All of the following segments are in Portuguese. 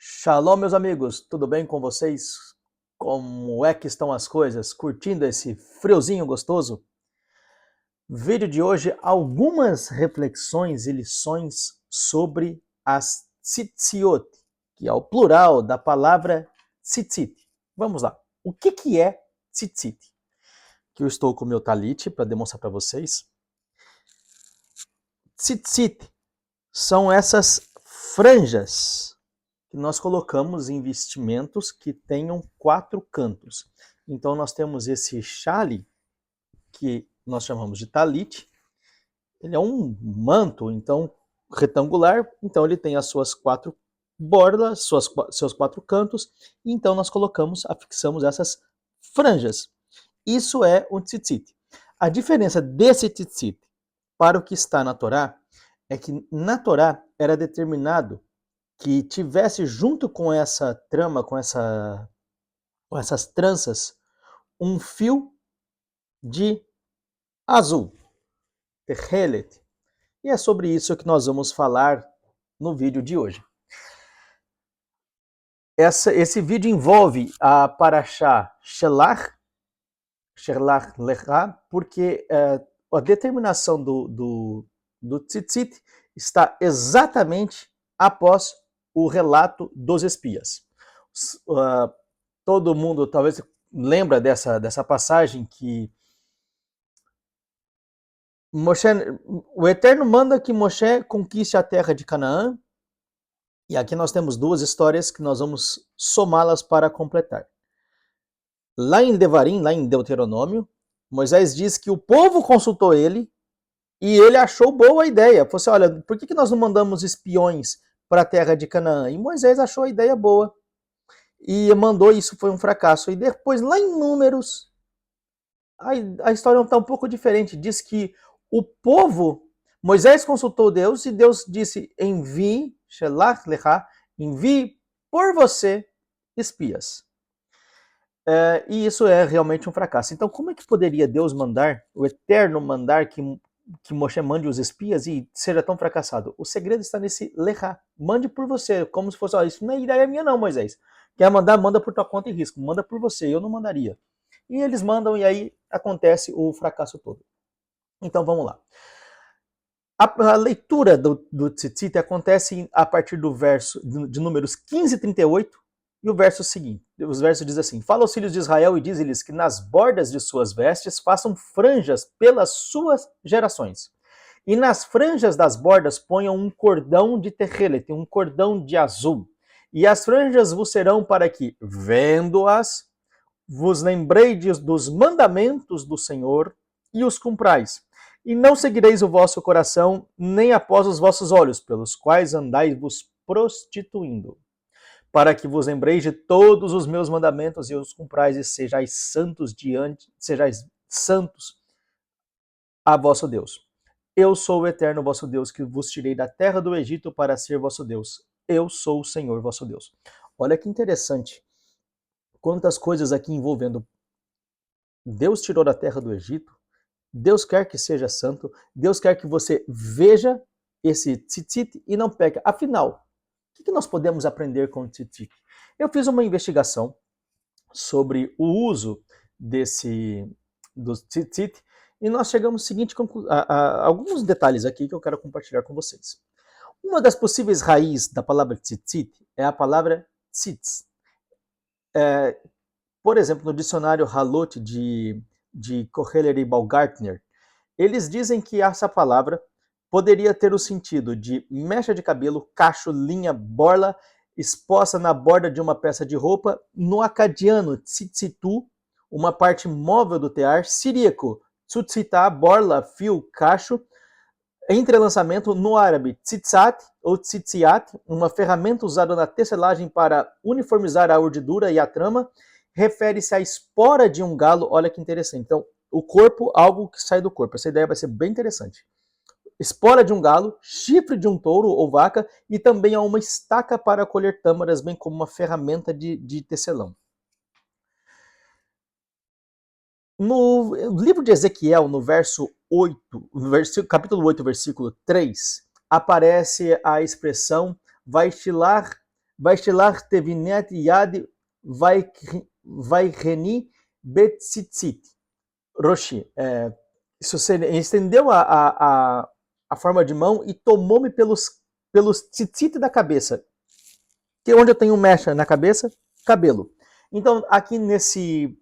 Shalom, meus amigos, tudo bem com vocês? Como é que estão as coisas? Curtindo esse friozinho gostoso? Vídeo de hoje, algumas reflexões e lições sobre as tzitziot, que é o plural da palavra tzitzit. Vamos lá. O que é tzitzit? Que eu estou com o meu talit para demonstrar para vocês. Tzitzit são essas franjas que nós colocamos em vestimentos que tenham 4 cantos. Então nós temos esse chale, que nós chamamos de talit. Ele é um manto, então, retangular, então ele tem as suas 4 bordas, seus 4 cantos, e então nós afixamos essas franjas. Isso é um tzitzit. A diferença desse tzitzit para o que está na Torá é que na Torá era determinado que tivesse junto com essa trama, com essas tranças, um fio de azul, techelet. E é sobre isso que nós vamos falar no vídeo de hoje. Esse vídeo envolve a Parashá Shelach Lecha, porque a determinação do tzitzit está exatamente após o relato dos espias. Todo mundo talvez lembra dessa passagem que o Eterno manda que Moshe conquiste a terra de Canaã, e aqui nós temos 2 histórias que nós vamos somá-las para completar. Lá em Devarim, lá em Deuteronômio, Moisés diz que o povo consultou ele e ele achou boa a ideia. Falou assim, olha, por que nós não mandamos espiões para a terra de Canaã? E Moisés achou a ideia boa e mandou, isso foi um fracasso. E depois, lá em Números, a história está um pouco diferente. Diz que o povo, Moisés consultou Deus e Deus disse, envie, Shelach Lecha, envie por você espias. E isso é realmente um fracasso. Então, como é que poderia Deus mandar, o Eterno mandar que Moshe mande os espias e seja tão fracassado? O segredo está nesse Lecha. Mande por você, como se fosse, isso não é ideia minha não, Moisés. Quer mandar, manda por tua conta e risco. Manda por você, eu não mandaria. E eles mandam e aí acontece o fracasso todo. Então, vamos lá. A leitura do tzitzit acontece a partir do verso de Números 15 e 38, e o verso seguinte, os versos diz assim, fala aos filhos de Israel e diz-lhes que nas bordas de suas vestes façam franjas pelas suas gerações. E nas franjas das bordas ponham um cordão de techelet, um cordão de azul. E as franjas vos serão para que, vendo-as, vos lembreides dos mandamentos do Senhor e os cumprais. E não seguireis o vosso coração, nem após os vossos olhos, pelos quais andais vos prostituindo, para que vos lembreis de todos os meus mandamentos e os cumprais, e sejais santos a vosso Deus. Eu sou o Eterno vosso Deus, que vos tirei da terra do Egito para ser vosso Deus. Eu sou o Senhor vosso Deus. Olha que interessante. Quantas coisas aqui envolvendo Deus tirou da terra do Egito, Deus quer que seja santo, Deus quer que você veja esse tzitzit e não peque. Afinal, o que nós podemos aprender com o tzitzit? Eu fiz uma investigação sobre o uso do tzitzit e nós chegamos ao seguinte a alguns detalhes aqui que eu quero compartilhar com vocês. Uma das possíveis raízes da palavra tzitzit é a palavra tzitz. Por exemplo, no dicionário Halot de Koheler e Baumgartner, eles dizem que essa palavra poderia ter o sentido de mecha de cabelo, cacho, linha, borla, exposta na borda de uma peça de roupa. No acadiano, tzitzitu, uma parte móvel do tear. Siríaco, tzutzitá, borla, fio, cacho. Entrelaçamento no árabe, tzitzat ou tzitziat, uma ferramenta usada na tecelagem para uniformizar a urdidura e a trama. Refere-se à espora de um galo. Olha que interessante. Então, o corpo, algo que sai do corpo. Essa ideia vai ser bem interessante. Espora de um galo, chifre de um touro ou vaca e também há uma estaca para colher tâmaras, bem como uma ferramenta de tecelão. No livro de Ezequiel, no verso 8, capítulo 8, versículo 3, aparece a expressão Vaishilach Vaistelach tevinet yad vaireni betzitzit. Roshi, estendeu a forma de mão e tomou-me pelos tzitzit da cabeça. Que onde eu tenho mecha na cabeça? Cabelo. Então, aqui nesse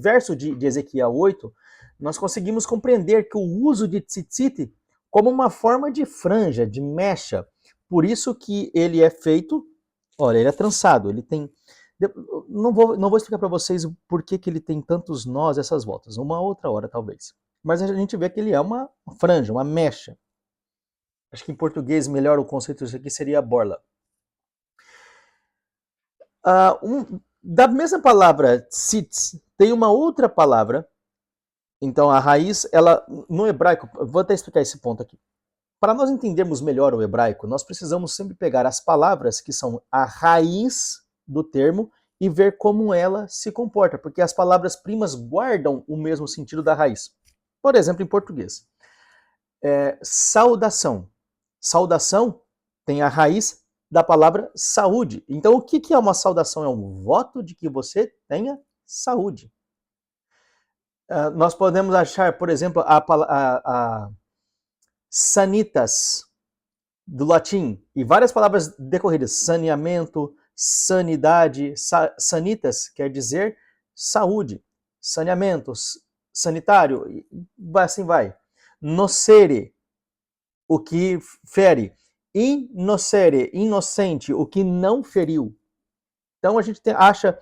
verso de Ezequiel 8, nós conseguimos compreender que o uso de tzitzit como uma forma de franja, de mecha. Por isso que ele é feito, olha, ele é trançado, ele tem... Não vou explicar para vocês por que ele tem tantos nós, essas voltas, uma outra hora talvez. Mas a gente vê que ele é uma franja, uma mecha. Acho que em português melhor o conceito disso aqui seria borla. Da mesma palavra tzitz, tem uma outra palavra. Então a raiz, ela no hebraico, vou até explicar esse ponto aqui. Para nós entendermos melhor o hebraico, nós precisamos sempre pegar as palavras que são a raiz do termo e ver como ela se comporta, porque as palavras primas guardam o mesmo sentido da raiz. Por exemplo, em português, saudação. Saudação tem a raiz da palavra saúde. Então, o que é uma saudação? É um voto de que você tenha saúde. Nós podemos achar, por exemplo, a sanitas, do latim, e várias palavras decorridas. Saneamento, sanidade, sanitas quer dizer saúde. Saneamento, sanitário, assim vai. Nocere, o que fere. Innocere, inocente, o que não feriu. Então a gente acha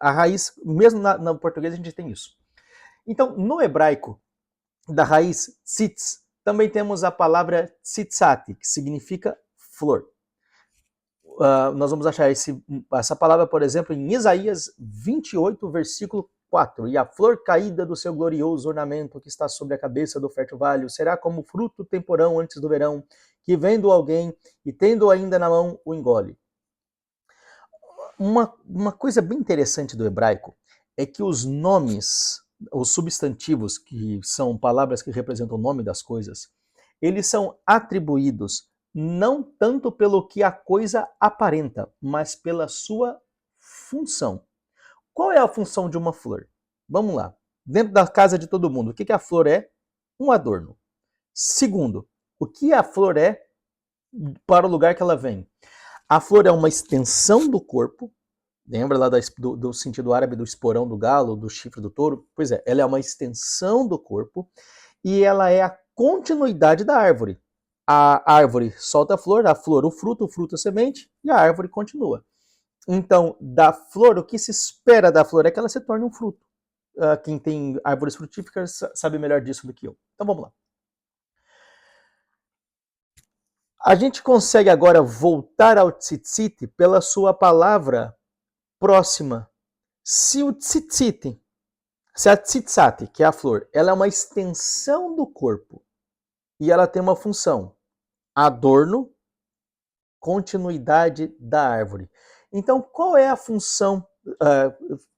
a raiz, mesmo no português a gente tem isso. Então, no hebraico, da raiz tzitz, também temos a palavra tzitzat, que significa flor. Nós vamos achar essa palavra, por exemplo, em Isaías 28, versículo 4. E a flor caída do seu glorioso ornamento que está sobre a cabeça do fértil vale será como fruto temporão antes do verão, que vendo alguém e tendo ainda na mão o engole. Uma coisa bem interessante do hebraico é que os nomes, os substantivos, que são palavras que representam o nome das coisas, eles são atribuídos não tanto pelo que a coisa aparenta, mas pela sua função. Qual é a função de uma flor? Vamos lá. Dentro da casa de todo mundo, o que a flor é? Um adorno. Segundo, o que a flor é para o lugar que ela vem? A flor é uma extensão do corpo. Lembra lá do sentido árabe do esporão do galo, do chifre do touro? Pois é, ela é uma extensão do corpo e ela é a continuidade da árvore. A árvore solta a flor o fruto a semente e a árvore continua. Então, da flor, o que se espera da flor é que ela se torne um fruto. Quem tem árvores frutíferas sabe melhor disso do que eu. Então vamos lá. A gente consegue agora voltar ao tzitzit pela sua palavra próxima. Se o tzitzit, se a tzitzat, que é a flor, ela é uma extensão do corpo e ela tem uma função, adorno, continuidade da árvore. Então, qual é a função,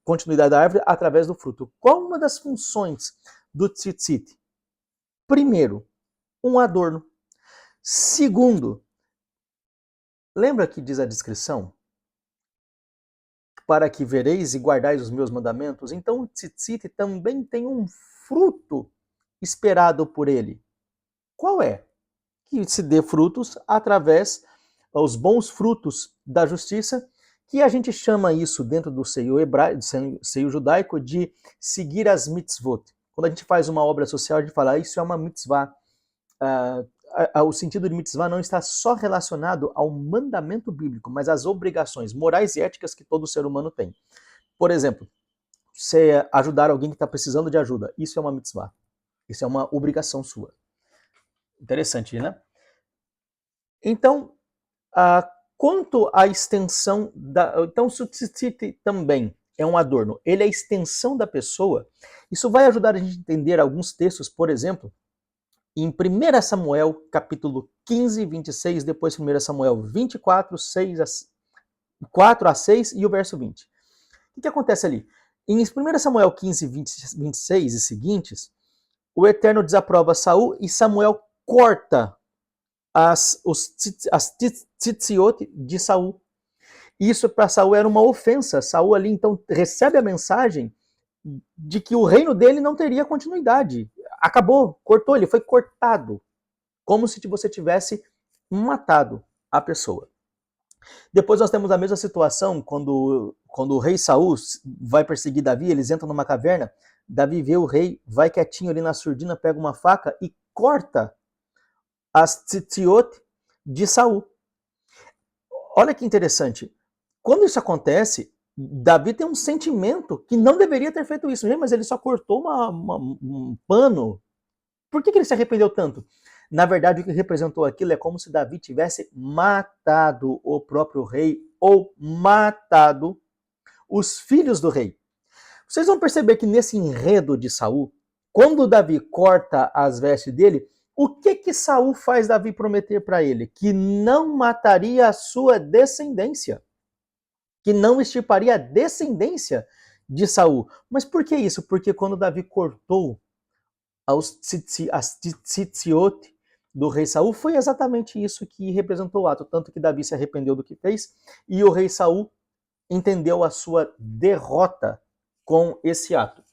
continuidade da árvore através do fruto? Qual uma das funções do tzitzit? Primeiro, um adorno. Segundo, lembra que diz a descrição? Para que vereis e guardais os meus mandamentos. Então o tzitzit também tem um fruto esperado por ele. Qual é? Que se dê frutos através dos bons frutos da justiça, que a gente chama isso dentro do seio hebraico, seio judaico, de seguir as mitzvot. Quando a gente faz uma obra social, a gente fala, isso é uma mitzvah. O sentido de mitzvah não está só relacionado ao mandamento bíblico, mas às obrigações morais e éticas que todo ser humano tem. Por exemplo, você ajudar alguém que está precisando de ajuda, isso é uma mitzvah. Isso é uma obrigação sua. Interessante, né? Então, quanto à extensão Então, o tzitzit também é um adorno. Ele é a extensão da pessoa. Isso vai ajudar a gente a entender alguns textos, por exemplo, em 1 Samuel, capítulo 15, 26, depois 1 Samuel 24, 4 a 6 e o verso 20. O que acontece ali? Em 1 Samuel 15, 26 e seguintes, o Eterno desaprova Saul e Samuel corta as tzitziot de Saul. Isso para Saul era uma ofensa. Saul ali então recebe a mensagem de que o reino dele não teria continuidade. Acabou, cortou, ele foi cortado. Como se você tivesse matado a pessoa. Depois nós temos a mesma situação quando o rei Saul vai perseguir Davi, eles entram numa caverna, Davi vê o rei, vai quietinho ali na surdina, pega uma faca e corta as tzitziot de Saul. Olha que interessante. Quando isso acontece, Davi tem um sentimento que não deveria ter feito isso, mas ele só cortou um pano. Por que ele se arrependeu tanto? Na verdade, o que representou aquilo é como se Davi tivesse matado o próprio rei ou matado os filhos do rei. Vocês vão perceber que nesse enredo de Saul, quando Davi corta as vestes dele, o que Saul faz Davi prometer para ele? Que não mataria a sua descendência, que não extirparia a descendência de Saul. Mas por que isso? Porque quando Davi cortou as tzitziot do rei Saul, foi exatamente isso que representou o ato, tanto que Davi se arrependeu do que fez e o rei Saul entendeu a sua derrota com esse ato.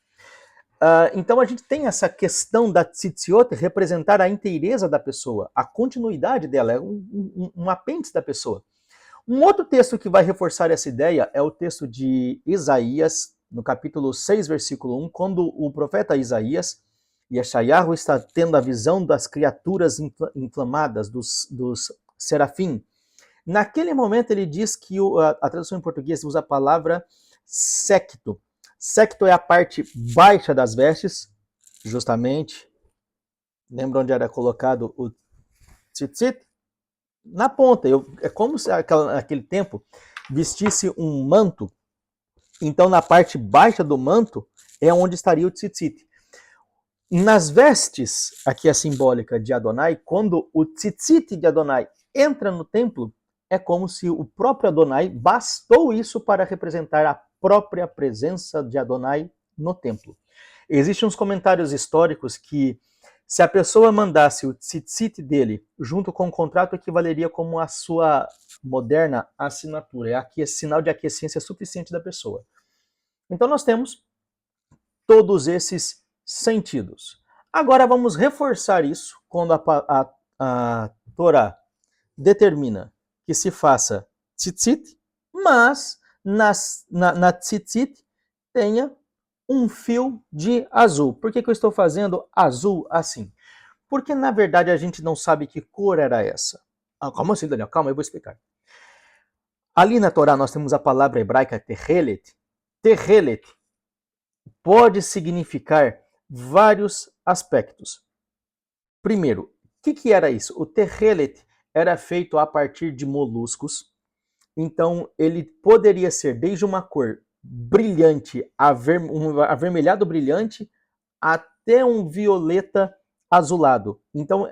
Então a gente tem essa questão da tzitziot representar a inteireza da pessoa, a continuidade dela, é um apêndice da pessoa. Um outro texto que vai reforçar essa ideia é o texto de Isaías, no capítulo 6, versículo 1, quando o profeta Isaías, Yeshayahu, está tendo a visão das criaturas inflamadas, dos serafim. Naquele momento ele diz que a tradução em português usa a palavra secto. Secto é a parte baixa das vestes, justamente. Lembra onde era colocado o tzitzit? Na ponta. É como se naquele tempo vestisse um manto. Então na parte baixa do manto é onde estaria o tzitzit. Nas vestes, aqui a simbólica de Adonai, quando o tzitzit de Adonai entra no templo, é como se o próprio Adonai bastou isso para representar a própria presença de Adonai no templo. Existem uns comentários históricos que, se a pessoa mandasse o tzitzit dele junto com o contrato, equivaleria como a sua moderna assinatura. É sinal de aquiescência suficiente da pessoa. Então nós temos todos esses sentidos. Agora vamos reforçar isso quando a Torá determina que se faça tzitzit, mas na tzitzit tenha um fio de azul. Por que eu estou fazendo azul assim? Porque na verdade a gente não sabe que cor era essa. Calma assim, Daniel, calma, eu vou explicar. Ali na Torá nós temos a palavra hebraica tehelet. Tehelet pode significar vários aspectos. Primeiro, o que era isso? O tehelet era feito a partir de moluscos, então ele poderia ser desde uma cor brilhante, um avermelhado brilhante, até um violeta azulado. Então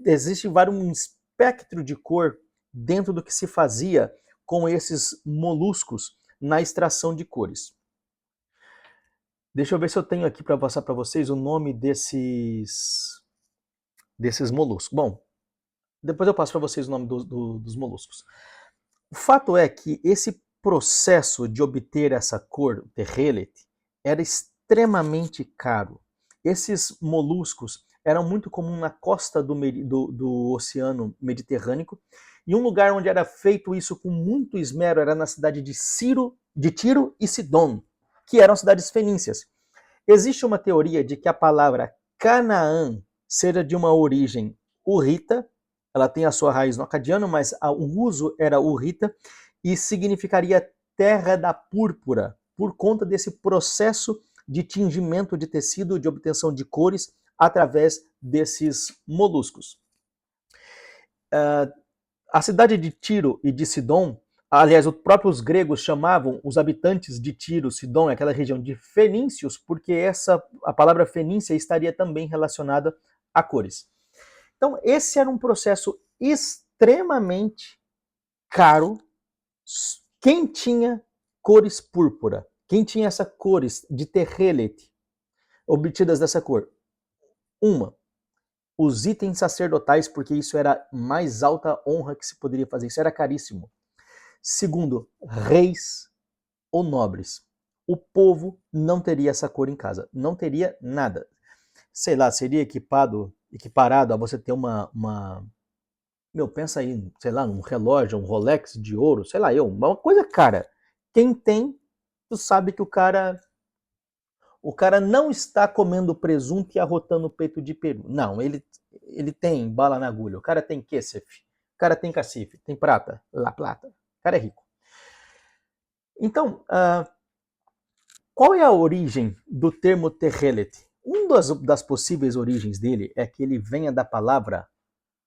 existe um espectro de cor dentro do que se fazia com esses moluscos na extração de cores. Deixa eu ver se eu tenho aqui para passar para vocês o nome desses moluscos. Bom, depois eu passo para vocês o nome dos moluscos. O fato é que esse processo de obter essa cor, o tehelet, era extremamente caro. Esses moluscos eram muito comuns na costa do Oceano Mediterrâneo, e um lugar onde era feito isso com muito esmero era na cidade de Tiro e Sidom, que eram cidades fenícias. Existe uma teoria de que a palavra Canaã seja de uma origem hurrita, ela tem a sua raiz no acadiano, mas o uso era hurrita e significaria terra da púrpura, por conta desse processo de tingimento de tecido, de obtenção de cores através desses moluscos. A cidade de Tiro e de Sidom, aliás, os próprios gregos chamavam os habitantes de Tiro, Sidom, aquela região, de fenícios, porque a palavra fenícia estaria também relacionada a cores. Então, esse era um processo extremamente caro. Quem tinha cores púrpura? Quem tinha essas cores de tehelet obtidas dessa cor? os itens sacerdotais, porque isso era a mais alta honra que se poderia fazer, isso era caríssimo. Segundo, reis ou nobres. O povo não teria essa cor em casa, não teria nada. Sei lá, seria equiparado a você ter pensa aí, sei lá, um relógio, um Rolex de ouro, sei lá, uma coisa cara. Quem tem, tu sabe que o cara não está comendo presunto e arrotando peito de peru. Não, ele tem bala na agulha. O cara tem kesef, o cara tem cacife, tem prata, la plata. O cara é rico. Então, qual é a origem do termo Tehelet? Uma das possíveis origens dele é que ele venha da palavra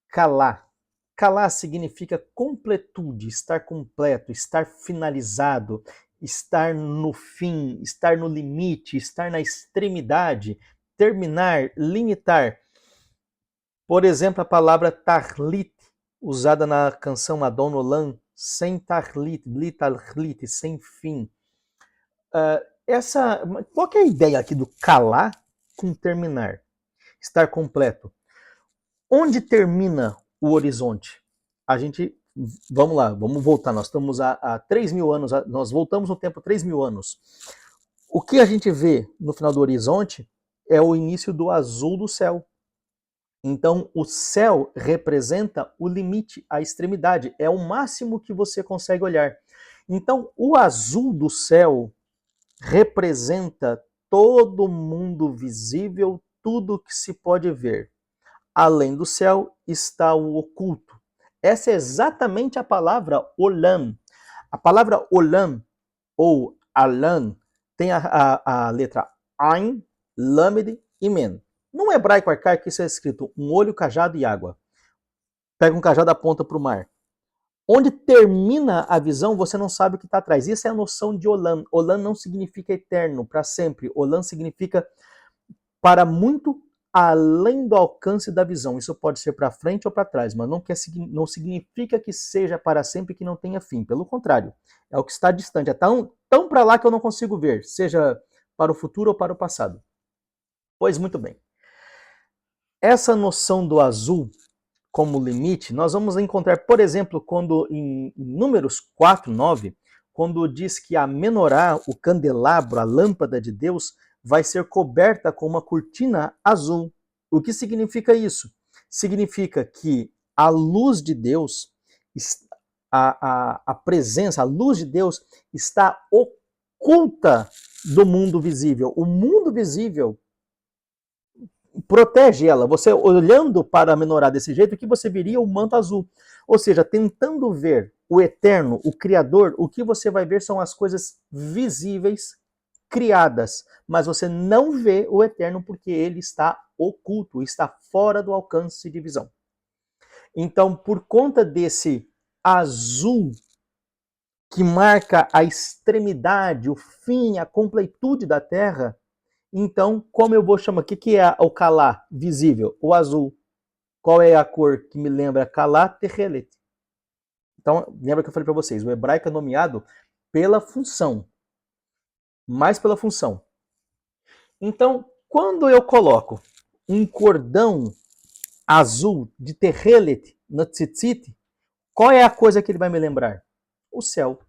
kalá. Kalá significa completude, estar completo, estar finalizado, estar no fim, estar no limite, estar na extremidade, terminar, limitar. Por exemplo, a palavra tahlit, usada na canção Adon Olam, sem tahlit, bli tahlit, sem fim. Qual que é a ideia aqui do kalá com terminar? Estar completo. Onde termina o horizonte? Vamos lá, vamos voltar, nós estamos há 3.000 anos, nós voltamos no tempo 3.000 anos. O que a gente vê no final do horizonte é o início do azul do céu. Então, o céu representa o limite, a extremidade, é o máximo que você consegue olhar. Então, o azul do céu representa todo o mundo visível, tudo que se pode ver. Além do céu está o oculto. Essa é exatamente a palavra olam. A palavra olam, ou alan, tem a letra Ain, Lamed e Men. No hebraico arcaico isso é escrito um olho, cajado e água. Pega um cajado e aponta para o mar. Onde termina a visão, você não sabe o que está atrás. Isso é a noção de olam. Olam não significa eterno, para sempre. Olam significa para muito além do alcance da visão. Isso pode ser para frente ou para trás, mas não significa que seja para sempre, que não tenha fim. Pelo contrário, é o que está distante. É tão para lá que eu não consigo ver, seja para o futuro ou para o passado. Pois muito bem. Essa noção do azul como limite, nós vamos encontrar, por exemplo, quando em Números 4:9, quando diz que a menorá, o candelabro, a lâmpada de Deus, vai ser coberta com uma cortina azul. O que significa isso? Significa que a luz de Deus, a presença, a luz de Deus está oculta do mundo visível. O mundo visível protege ela. Você olhando para a menorá desse jeito, que você viria o manto azul. Ou seja, tentando ver o eterno, o criador, o que você vai ver são as coisas visíveis, criadas, mas você não vê o eterno porque ele está oculto, está fora do alcance de visão. Então, por conta desse azul que marca a extremidade, o fim, a completude da Terra, então, como eu vou chamar? O que é o kalá visível? O azul. Qual é a cor que me lembra kalá? Tehelet. Então, lembra que eu falei para vocês, o hebraico é nomeado pela função. Mais pela função. Então, quando eu coloco um cordão azul de Tehelet no tzitzit, qual é a coisa que ele vai me lembrar? O céu.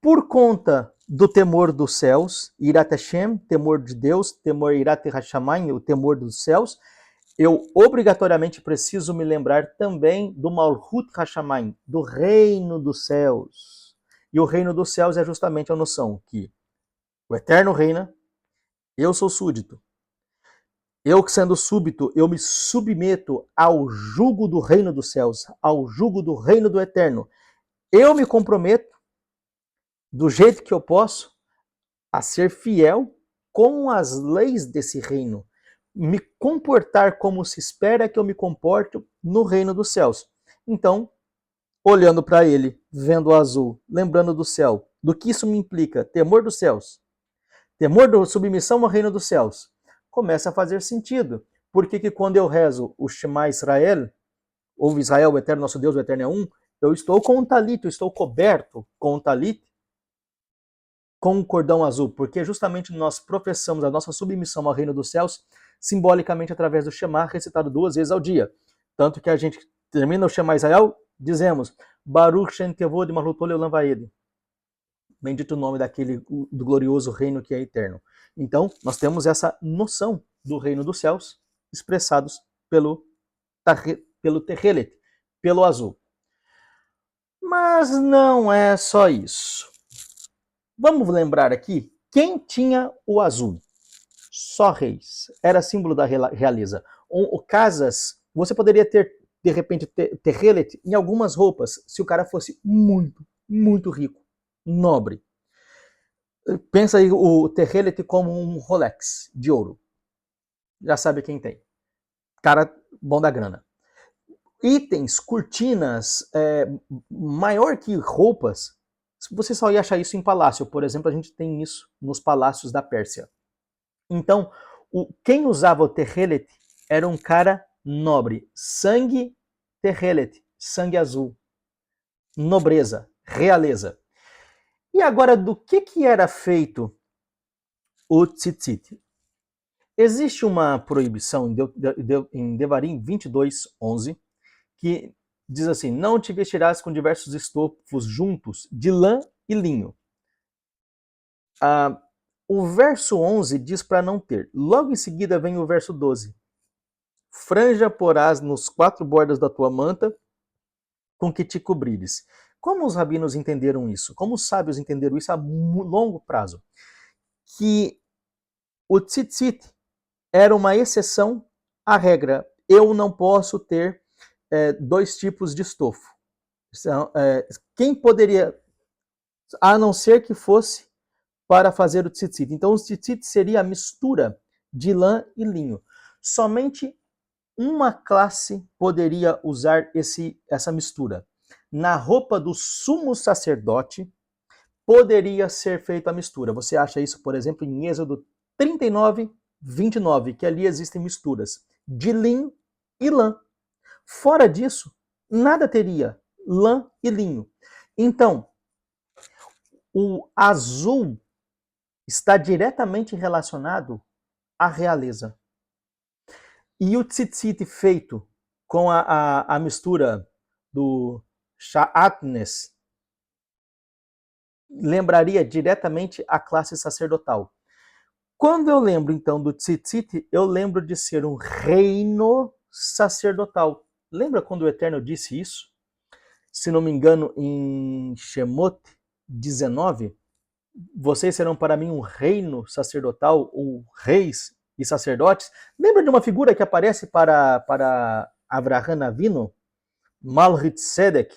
Por conta do temor dos céus, Irat Hashem, temor de Deus, temor Irat Hashamayim, o temor dos céus, eu obrigatoriamente preciso me lembrar também do Malhut Hashamayim, do reino dos céus. E o reino dos céus é justamente a noção que o Eterno reina, eu sou súdito. Eu, sendo súbito, eu me submeto ao jugo do reino dos céus, ao jugo do reino do Eterno. Eu me comprometo, do jeito que eu posso, a ser fiel com as leis desse reino. Me comportar como se espera que eu me comporte no reino dos céus. Então, olhando para ele, vendo o azul, lembrando do céu, do que isso me implica? Temor dos céus. Temor da submissão ao reino dos céus. Começa a fazer sentido. Por que quando eu rezo o Shema Israel, ouve Israel, o eterno nosso Deus, o eterno é um, eu estou com um talit, eu estou coberto com um talit, com um cordão azul, porque justamente nós professamos a nossa submissão ao reino dos céus, simbolicamente através do Shema, recitado 2 vezes ao dia. Tanto que a gente termina o Shema Israel, dizemos, Baruch Shem Kevod Malchuto Leolam Vaed. Bendito o nome do glorioso reino que é eterno. Então, nós temos essa noção do reino dos céus, expressados pelo Tehelet, pelo azul. Mas não é só isso. Vamos lembrar aqui, quem tinha o azul? Só reis. Era símbolo da realeza. Ou casas, você poderia ter, de repente, Tehelet em algumas roupas, se o cara fosse muito, muito rico, nobre. Pensa aí o Tehelet como um Rolex de ouro. Já sabe quem tem. Cara bom da grana. Itens, cortinas, maior que roupas, você só ia achar isso em palácio. Por exemplo, a gente tem isso nos palácios da Pérsia. Então, quem usava o Tehelet era um cara nobre. Sangue Tehelet, sangue azul. Nobreza, realeza. E agora, do que era feito o tzitzit? Existe uma proibição em Devarim 22:11, que diz assim, não te vestirás com diversos estofos juntos, de lã e linho. O verso 11 diz para não ter. Logo em seguida vem o verso 12. Franja porás nos 4 bordas da tua manta, com que te cobrires. Como os rabinos entenderam isso? Como os sábios entenderam isso a longo prazo? Que o tzitzit era uma exceção à regra. Eu não posso ter 2 tipos de estofo. Quem poderia, a não ser que fosse para fazer o tzitzit. Então, o tzitzit seria a mistura de lã e linho. Somente uma classe poderia usar essa mistura. Na roupa do sumo sacerdote, poderia ser feita a mistura. Você acha isso, por exemplo, em Êxodo 39:29, que ali existem misturas de linho e lã. Fora disso, nada teria lã e linho. Então, o azul está diretamente relacionado à realeza. E o tzitzit feito com a mistura do sha'atnes lembraria diretamente a classe sacerdotal. Quando eu lembro, então, do tzitzit, eu lembro de ser um reino sacerdotal. Lembra quando o Eterno disse isso? Se não me engano, em Shemot 19, vocês serão para mim um reino sacerdotal, ou reis e sacerdotes. Lembra de uma figura que aparece para Avraham Avinu? Malchit-Sedek,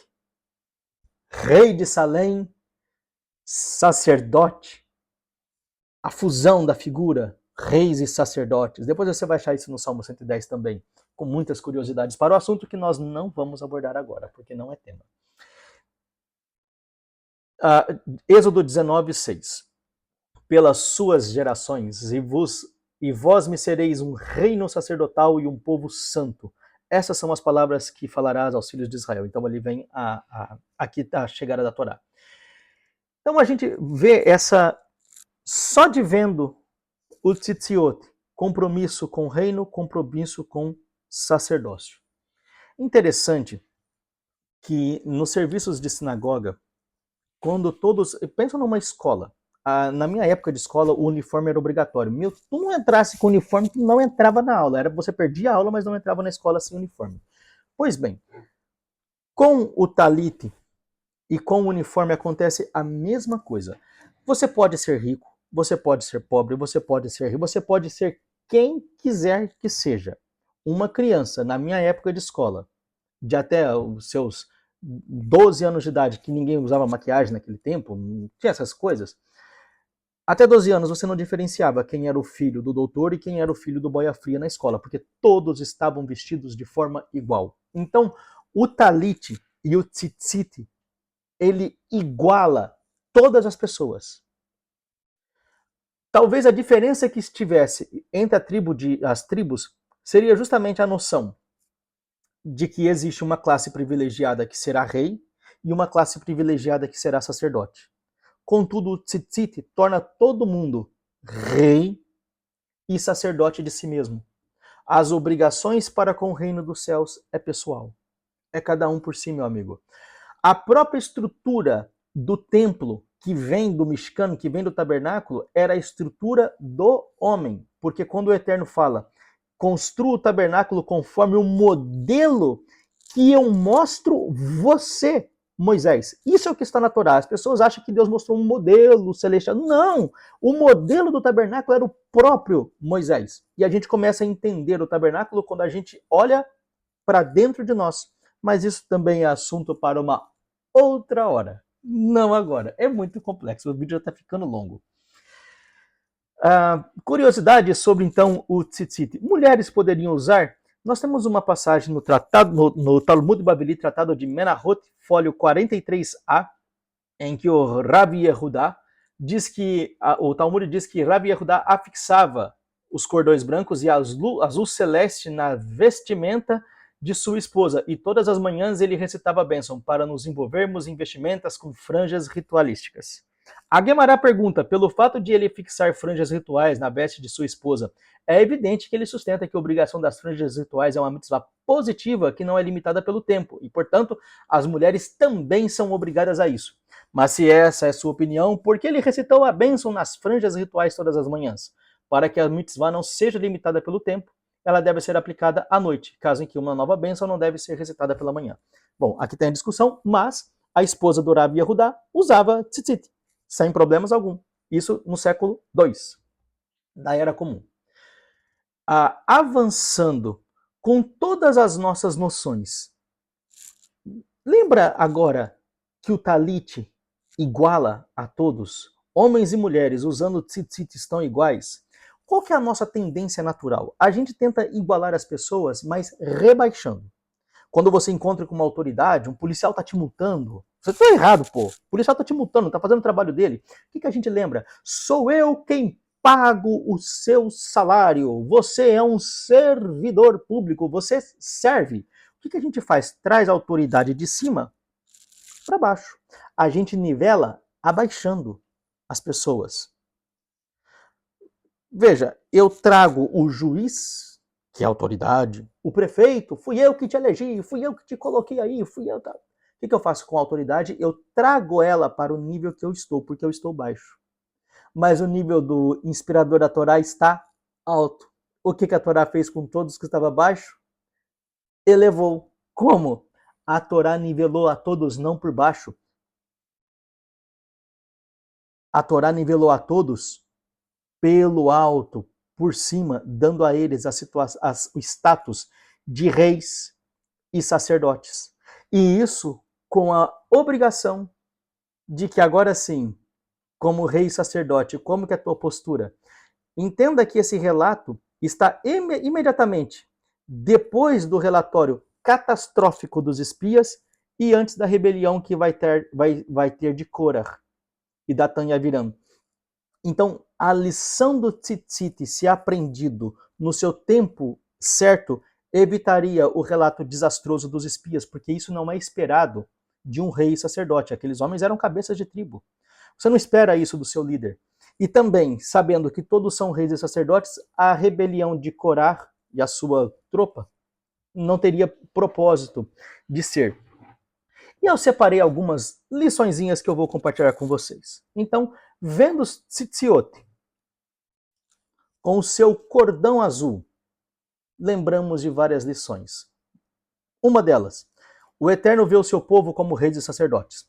rei de Salém, sacerdote. A fusão da figura, reis e sacerdotes. Depois você vai achar isso no Salmo 110 também, com muitas curiosidades para o assunto que nós não vamos abordar agora, porque não é tema. Êxodo 19:6. Pelas suas gerações, e vós me sereis um reino sacerdotal e um povo santo. Essas são as palavras que falarás aos filhos de Israel. Então ali vem aqui a chegada da Torá. Então a gente vê só de vendo o tzitziot, compromisso com o reino, compromisso com sacerdócio. Interessante que nos serviços de sinagoga, quando todos... Pensa numa escola. Na minha época de escola, o uniforme era obrigatório. Tu não entrasse com uniforme, tu não entrava na aula. Você perdia a aula, mas não entrava na escola sem uniforme. Pois bem, com o talit e com o uniforme acontece a mesma coisa. Você pode ser rico, você pode ser pobre, você pode ser rico, você pode ser quem quiser que seja. Uma criança, na minha época de escola, de até os seus 12 anos de idade, que ninguém usava maquiagem naquele tempo, não tinha essas coisas. Até 12 anos você não diferenciava quem era o filho do doutor e quem era o filho do boia fria na escola, porque todos estavam vestidos de forma igual. Então, o talit e o tzitzit, ele iguala todas as pessoas. Talvez a diferença que estivesse entre as tribos seria justamente a noção de que existe uma classe privilegiada que será rei e uma classe privilegiada que será sacerdote. Contudo, o tzitzit torna todo mundo rei e sacerdote de si mesmo. as obrigações para com o reino dos céus é pessoal. É cada um por si, meu amigo. A própria estrutura do templo que vem do Mishkan, que vem do tabernáculo, era a estrutura do homem. Porque quando o Eterno fala, construa o tabernáculo conforme o modelo que eu mostro você, Moisés. Isso é o que está na Torá. As pessoas acham que Deus mostrou um modelo celestial. Não! O modelo do tabernáculo era o próprio Moisés. E a gente começa a entender o tabernáculo quando a gente olha para dentro de nós. Mas isso também é assunto para uma outra hora. Não agora. É muito complexo. O vídeo já está ficando longo. Curiosidade sobre, então, o tzitzit. Mulheres poderiam usar? Nós temos uma passagem no Talmud Babili, Tratado de Menahot, fólio 43a, em que o Rabi Yehudá diz que, o Talmud diz que Rabi Yehudá afixava os cordões brancos e azul celeste na vestimenta de sua esposa, e todas as manhãs ele recitava a bênção para nos envolvermos em vestimentas com franjas ritualísticas. A Guemará pergunta, pelo fato de ele fixar franjas rituais na veste de sua esposa, é evidente que ele sustenta que a obrigação das franjas rituais é uma mitzvah positiva que não é limitada pelo tempo, e, portanto, as mulheres também são obrigadas a isso. Mas se essa é sua opinião, por que ele recitou a bênção nas franjas rituais todas as manhãs? Para que a mitzvah não seja limitada pelo tempo, ela deve ser aplicada à noite, caso em que uma nova bênção não deve ser recitada pela manhã. Bom, aqui tem a discussão, mas a esposa do Rabi Yehudá usava tzitzit, sem problemas algum. Isso no século II da Era Comum. Avançando com todas as nossas noções, lembra agora que o talit iguala a todos? Homens e mulheres usando tzitzit estão iguais? Qual que é a nossa tendência natural? A gente tenta igualar as pessoas, mas rebaixando. Quando você encontra com uma autoridade, um policial está te multando, você está errado, pô. O policial está te multando, está fazendo o trabalho dele. O que a gente lembra? Sou eu quem pago o seu salário. Você é um servidor público, você serve. O que a gente faz? Traz a autoridade de cima para baixo. A gente nivela abaixando as pessoas. Veja, eu trago o juiz, que é a autoridade, o prefeito, fui eu que te elegi, fui eu que te coloquei aí, fui eu. Tá. O que eu faço com a autoridade? Eu trago ela para o nível que eu estou, porque eu estou baixo. Mas o nível do inspirador da Torá está alto. O que a Torá fez com todos que estavam baixo? Elevou. Como? A Torá nivelou a todos, não por baixo. A Torá nivelou a todos pelo alto, por cima, dando a eles o status de reis e sacerdotes. E isso com a obrigação de que agora sim, como rei e sacerdote, como que é a tua postura? Entenda que esse relato está imediatamente depois do relatório catastrófico dos espias e antes da rebelião que vai ter de Korah e Datan e Aviram. Então, a lição do tzitzit, se aprendido no seu tempo certo, evitaria o relato desastroso dos espias, porque isso não é esperado de um rei e sacerdote. Aqueles homens eram cabeças de tribo. Você não espera isso do seu líder. E também, sabendo que todos são reis e sacerdotes, a rebelião de Corá e a sua tropa não teria propósito de ser. E eu separei algumas liçõezinhas que eu vou compartilhar com vocês. Então, vendo os tzitziot com o seu cordão azul, lembramos de várias lições. Uma delas, o Eterno vê o seu povo como reis e sacerdotes.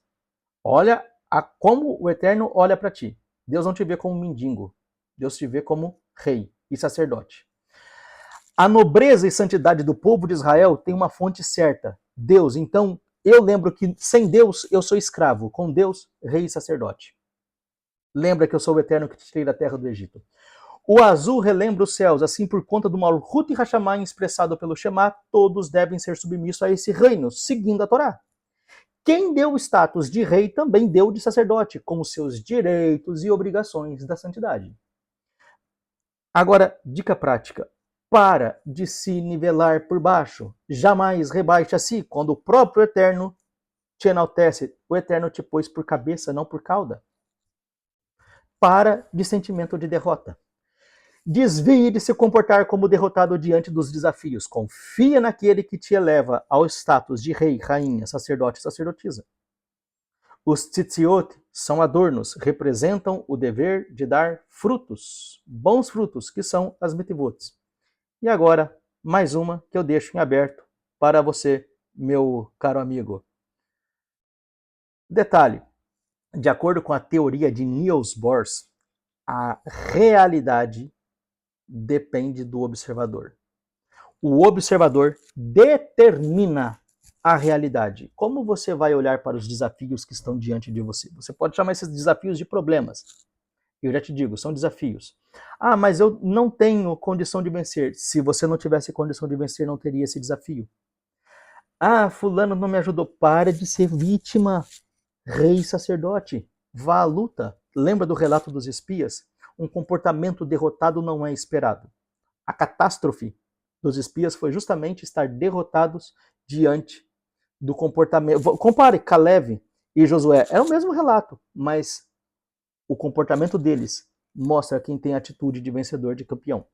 Olha como o Eterno olha para ti. Deus não te vê como mendigo. Deus te vê como rei e sacerdote. A nobreza e santidade do povo de Israel tem uma fonte certa. Deus. Então, eu lembro que sem Deus eu sou escravo. Com Deus, rei e sacerdote. Lembra que eu sou o Eterno que te tirei da terra do Egito. O azul relembra os céus, assim por conta do Malhut e Hashamayim expressado pelo Shema, todos devem ser submissos a esse reino, seguindo a Torá. Quem deu o status de rei também deu de sacerdote, com os seus direitos e obrigações da santidade. Agora, dica prática. Para de se nivelar por baixo. Jamais rebaixe a si, quando o próprio Eterno te enaltece. O Eterno te pôs por cabeça, não por cauda. Para de sentimento de derrota. Desvie de se comportar como derrotado diante dos desafios. Confia naquele que te eleva ao status de rei, rainha, sacerdote e sacerdotisa. Os tzitziot são adornos, representam o dever de dar frutos, bons frutos, que são as mitivot. E agora, mais uma que eu deixo em aberto para você, meu caro amigo. Detalhe, de acordo com a teoria de Niels Bohr, a realidade depende do observador. O observador determina a realidade. Como você vai olhar para os desafios que estão diante de você? Você pode chamar esses desafios de problemas. Eu já te digo, são desafios. Ah, mas eu não tenho condição de vencer. Se você não tivesse condição de vencer, não teria esse desafio. Ah, fulano não me ajudou. Para de ser vítima. Rei sacerdote, vá à luta. Lembra do relato dos espias? Um comportamento derrotado não é esperado. A catástrofe dos espias foi justamente estar derrotados diante do comportamento. Compare Caleb e Josué. É o mesmo relato, mas o comportamento deles mostra quem tem atitude de vencedor, de campeão.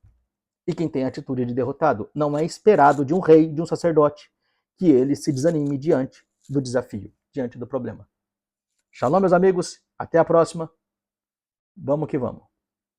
E quem tem atitude de derrotado. Não é esperado de um rei, de um sacerdote, que ele se desanime diante do desafio, diante do problema. Shalom, meus amigos. Até a próxima. Vamos que vamos.